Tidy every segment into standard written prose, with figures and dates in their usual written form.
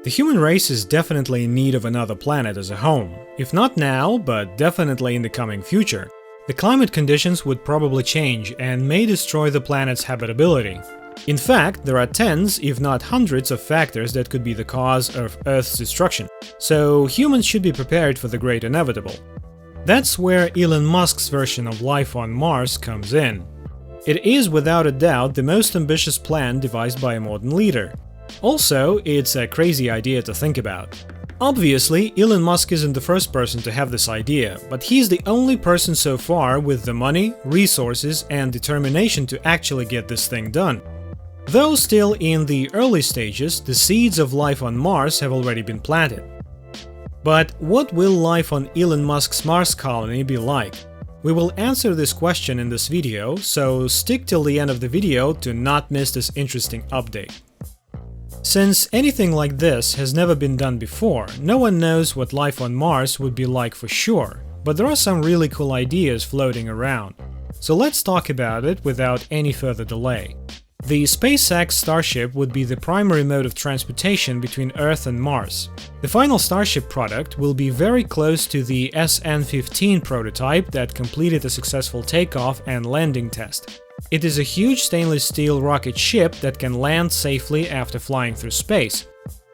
The human race is definitely in need of another planet as a home. If not now, but definitely in the coming future. The climate conditions would probably change and may destroy the planet's habitability. In fact, there are tens, if not hundreds, of factors that could be the cause of Earth's destruction, so humans should be prepared for the great inevitable. That's where Elon Musk's version of life on Mars comes in. It is without a doubt the most ambitious plan devised by a modern leader. Also, it's a crazy idea to think about. Obviously, Elon Musk isn't the first person to have this idea, but he's the only person so far with the money, resources, and determination to actually get this thing done. Though still in the early stages, the seeds of life on Mars have already been planted. But what will life on Elon Musk's Mars colony be like? We will answer this question in this video, so stick till the end of the video to not miss this interesting update. Since anything like this has never been done before, no one knows what life on Mars would be like for sure, but there are some really cool ideas floating around. So let's talk about it without any further delay. The SpaceX Starship would be the primary mode of transportation between Earth and Mars. The final Starship product will be very close to the SN-15 prototype that completed a successful takeoff and landing test. It is a huge stainless steel rocket ship that can land safely after flying through space.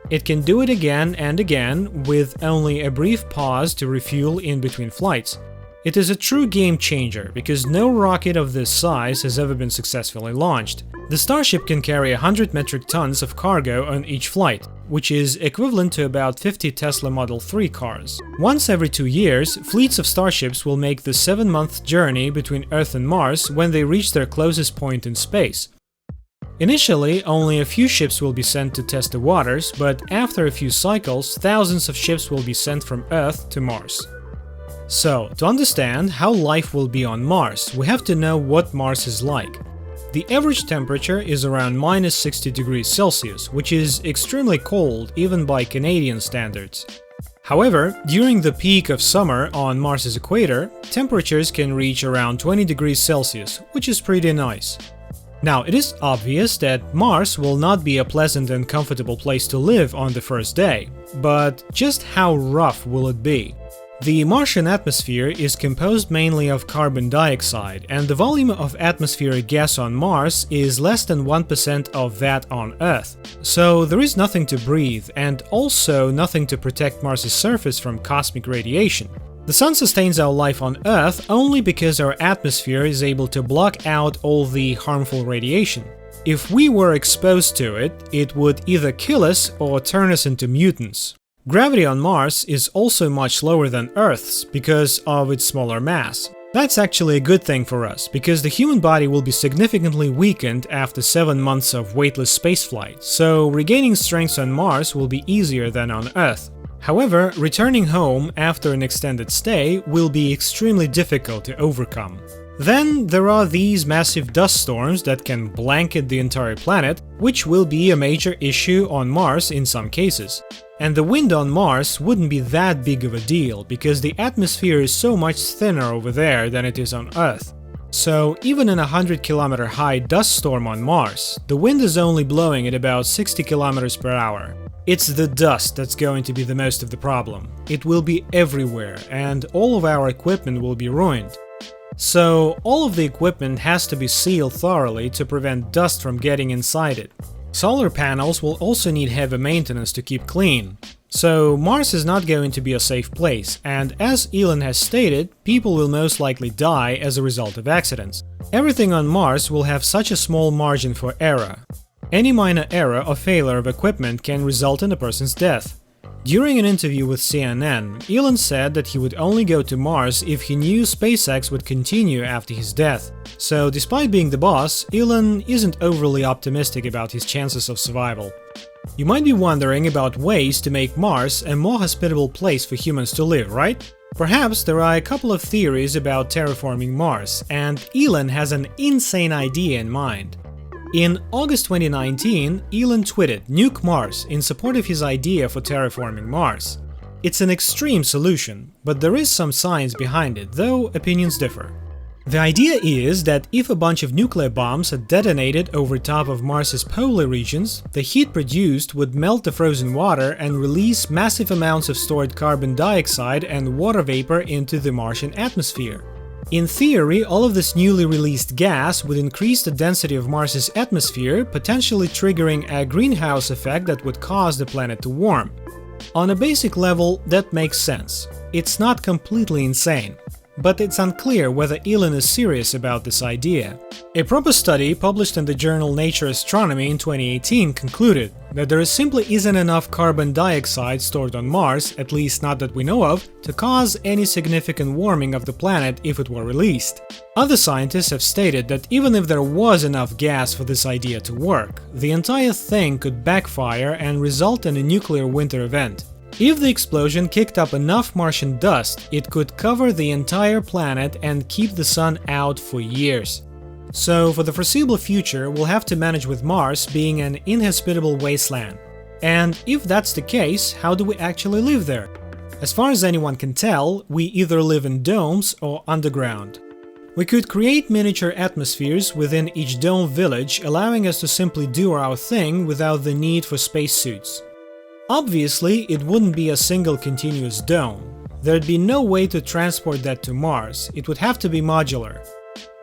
It can do it again and again, with only a brief pause to refuel in between flights. It is a true game changer, because no rocket of this size has ever been successfully launched. The Starship can carry 100 metric tons of cargo on each flight, which is equivalent to about 50 Tesla Model 3 cars. Once every 2 years, fleets of Starships will make the 7-month journey between Earth and Mars when they reach their closest point in space. Initially, only a few ships will be sent to test the waters, but after a few cycles, thousands of ships will be sent from Earth to Mars. So, to understand how life will be on Mars, we have to know what Mars is like. The average temperature is around minus 60 degrees Celsius, which is extremely cold even by Canadian standards. However, during the peak of summer on Mars's equator, temperatures can reach around 20 degrees Celsius, which is pretty nice. Now, it is obvious that Mars will not be a pleasant and comfortable place to live on the first day, but just how rough will it be? The Martian atmosphere is composed mainly of carbon dioxide, and the volume of atmospheric gas on Mars is less than 1% of that on Earth. So there is nothing to breathe, and also nothing to protect Mars's surface from cosmic radiation. The Sun sustains our life on Earth only because our atmosphere is able to block out all the harmful radiation. If we were exposed to it, it would either kill us or turn us into mutants. Gravity on Mars is also much lower than Earth's because of its smaller mass. That's actually a good thing for us, because the human body will be significantly weakened after 7 months of weightless spaceflight, so regaining strength on Mars will be easier than on Earth. However, returning home after an extended stay will be extremely difficult to overcome. Then there are these massive dust storms that can blanket the entire planet, which will be a major issue on Mars in some cases. And the wind on Mars wouldn't be that big of a deal, because the atmosphere is so much thinner over there than it is on Earth. So even in a 100-kilometer high dust storm on Mars, the wind is only blowing at about 60 kilometers per hour. It's the dust that's going to be the most of the problem. It will be everywhere, and all of our equipment will be ruined. So all of the equipment has to be sealed thoroughly to prevent dust from getting inside it. Solar panels will also need heavy maintenance to keep clean. So Mars is not going to be a safe place, and as Elon has stated, people will most likely die as a result of accidents. Everything on Mars will have such a small margin for error. Any minor error or failure of equipment can result in a person's death. During an interview with CNN, Elon said that he would only go to Mars if he knew SpaceX would continue after his death. So despite being the boss, Elon isn't overly optimistic about his chances of survival. You might be wondering about ways to make Mars a more hospitable place for humans to live, right? Perhaps there are a couple of theories about terraforming Mars, and Elon has an insane idea in mind. In August 2019, Elon tweeted "Nuke Mars" in support of his idea for terraforming Mars. It's an extreme solution, but there is some science behind it, though opinions differ. The idea is that if a bunch of nuclear bombs are detonated over top of Mars's polar regions, the heat produced would melt the frozen water and release massive amounts of stored carbon dioxide and water vapor into the Martian atmosphere. In theory, all of this newly released gas would increase the density of Mars's atmosphere, potentially triggering a greenhouse effect that would cause the planet to warm. On a basic level, that makes sense. It's not completely insane. But it's unclear whether Elon is serious about this idea. A proper study published in the journal Nature Astronomy in 2018 concluded that there simply isn't enough carbon dioxide stored on Mars, at least not that we know of, to cause any significant warming of the planet if it were released. Other scientists have stated that even if there was enough gas for this idea to work, the entire thing could backfire and result in a nuclear winter event. If the explosion kicked up enough Martian dust, it could cover the entire planet and keep the sun out for years. So, for the foreseeable future, we'll have to manage with Mars being an inhospitable wasteland. And if that's the case, how do we actually live there? As far as anyone can tell, we either live in domes or underground. We could create miniature atmospheres within each dome village, allowing us to simply do our thing without the need for spacesuits. Obviously, it wouldn't be a single continuous dome. There'd be no way to transport that to Mars, it would have to be modular.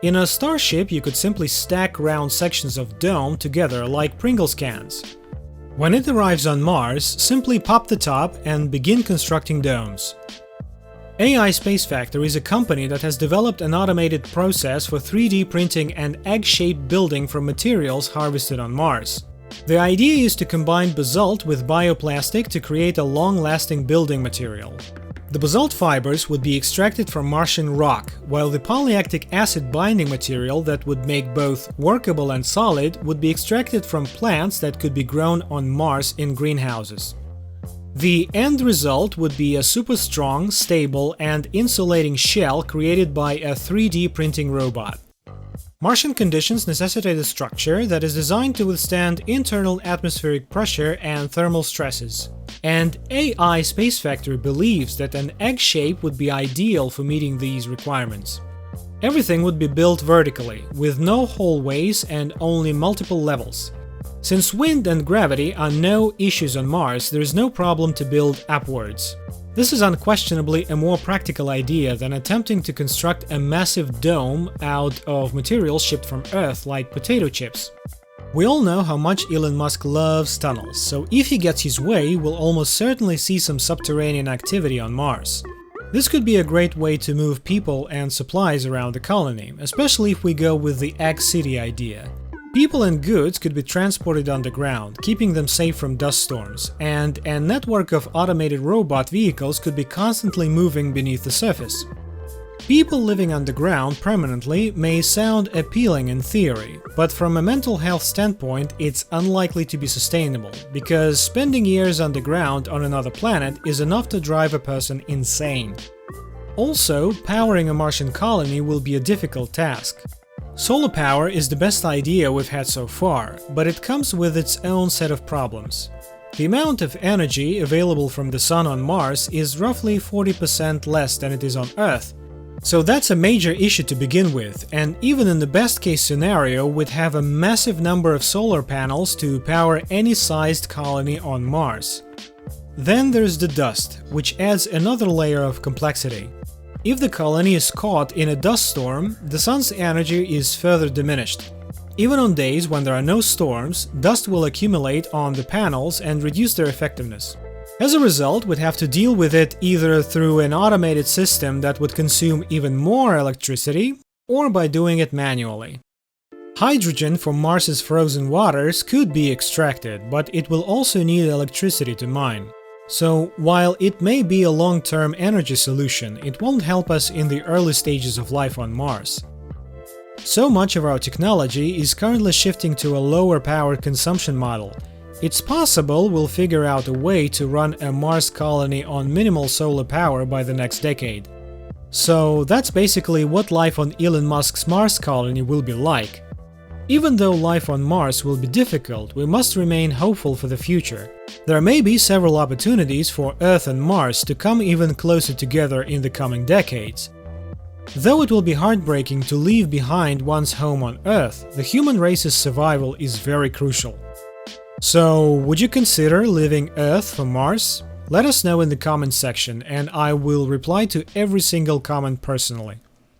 In a Starship, you could simply stack round sections of dome together like Pringles cans. When it arrives on Mars, simply pop the top and begin constructing domes. AI Space Factory is a company that has developed an automated process for 3D printing an egg-shaped building from materials harvested on Mars. The idea is to combine basalt with bioplastic to create a long-lasting building material. The basalt fibers would be extracted from Martian rock, while the polylactic acid binding material that would make both workable and solid would be extracted from plants that could be grown on Mars in greenhouses. The end result would be a super strong, stable, and insulating shell created by a 3D printing robot. Martian conditions necessitate a structure that is designed to withstand internal atmospheric pressure and thermal stresses. And AI Space Factory believes that an egg shape would be ideal for meeting these requirements. Everything would be built vertically, with no hallways and only multiple levels. Since wind and gravity are no issues on Mars, there is no problem to build upwards. This is unquestionably a more practical idea than attempting to construct a massive dome out of materials shipped from Earth like potato chips. We all know how much Elon Musk loves tunnels, so if he gets his way, we'll almost certainly see some subterranean activity on Mars. This could be a great way to move people and supplies around the colony, especially if we go with the Egg City idea. People and goods could be transported underground, keeping them safe from dust storms, and a network of automated robot vehicles could be constantly moving beneath the surface. People living underground permanently may sound appealing in theory, but from a mental health standpoint, it's unlikely to be sustainable, because spending years underground on another planet is enough to drive a person insane. Also, powering a Martian colony will be a difficult task. Solar power is the best idea we've had so far, but it comes with its own set of problems. The amount of energy available from the Sun on Mars is roughly 40% less than it is on Earth. So that's a major issue to begin with, and even in the best case scenario, we'd have a massive number of solar panels to power any sized colony on Mars. Then there's the dust, which adds another layer of complexity. If the colony is caught in a dust storm, the sun's energy is further diminished. Even on days when there are no storms, dust will accumulate on the panels and reduce their effectiveness. As a result, we'd have to deal with it either through an automated system that would consume even more electricity, or by doing it manually. Hydrogen from Mars's frozen waters could be extracted, but it will also need electricity to mine. So, while it may be a long-term energy solution, it won't help us in the early stages of life on Mars. So much of our technology is currently shifting to a lower power consumption model. It's possible we'll figure out a way to run a Mars colony on minimal solar power by the next decade. So that's basically what life on Elon Musk's Mars colony will be like. Even though life on Mars will be difficult, we must remain hopeful for the future. There may be several opportunities for Earth and Mars to come even closer together in the coming decades. Though it will be heartbreaking to leave behind one's home on Earth, the human race's survival is very crucial. So, would you consider leaving Earth for Mars? Let us know in the comments section, and I will reply to every single comment personally.